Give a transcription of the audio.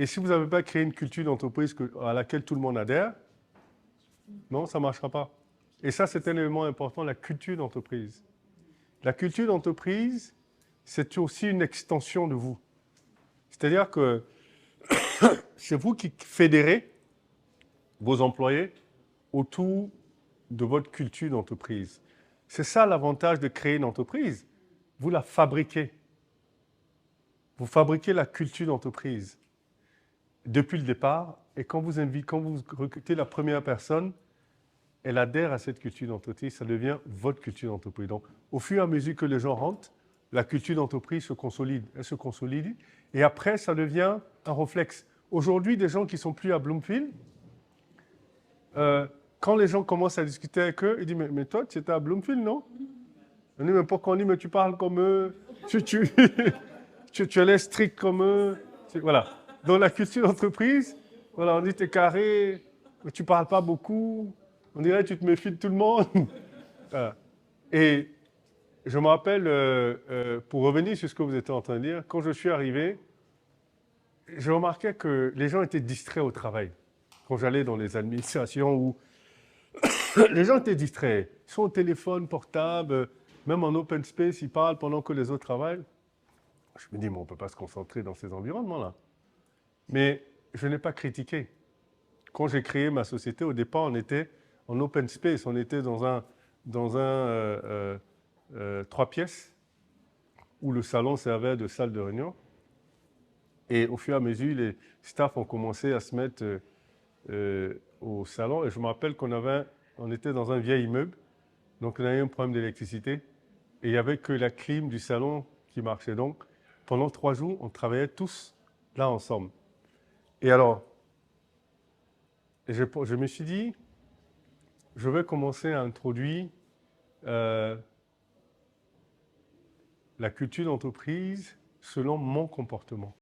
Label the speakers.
Speaker 1: Et si vous n'avez pas créé une culture d'entreprise à laquelle tout le monde adhère, non, ça ne marchera pas. Et ça, c'est un élément important, la culture d'entreprise. La culture d'entreprise, c'est aussi une extension de vous. C'est-à-dire que c'est vous qui fédérez vos employés autour de votre culture d'entreprise. C'est ça l'avantage de créer une entreprise. Vous la fabriquez. Vous fabriquez la culture d'entreprise depuis le départ. Et quand vous recrutez la première personne, elle adhère à cette culture d'entreprise, ça devient votre culture d'entreprise. Donc, au fur et à mesure que les gens rentrent, la culture d'entreprise se consolide. Elle se consolide. Et après, ça devient un réflexe. Aujourd'hui, des gens qui ne sont plus à Bloomfield, quand les gens commencent à discuter avec eux, ils disent mais toi, tu étais à Bloomfield, non? On dit mais pourquoi on dit mais tu parles comme eux, tu es l'air strict comme eux. Voilà. Dans la culture d'entreprise, voilà, on dit tu es carré, mais tu ne parles pas beaucoup. On dirait que tu te méfies de tout le monde. Voilà. Et je me rappelle, pour revenir sur ce que vous étiez en train de dire, quand je suis arrivé, je remarquais que les gens étaient distraits au travail. Quand j'allais dans les administrations où les gens étaient distraits. Ils sont au téléphone portable, même en open space, ils parlent pendant que les autres travaillent. Je me dis, mais on ne peut pas se concentrer dans ces environnements-là. Mais je n'ai pas critiqué. Quand j'ai créé ma société, au départ, on était en open space. On était dans un 3 pièces où le salon servait de salle de réunion. Et au fur et à mesure, les staffs ont commencé à se mettre au salon. Et je me rappelle on était dans un vieil immeuble. Donc, on a eu un problème d'électricité. Et il n'y avait que la clim du salon qui marchait. Donc, pendant 3 jours, on travaillait tous là ensemble. Et alors, je me suis dit, je vais commencer à introduire la culture d'entreprise selon mon comportement.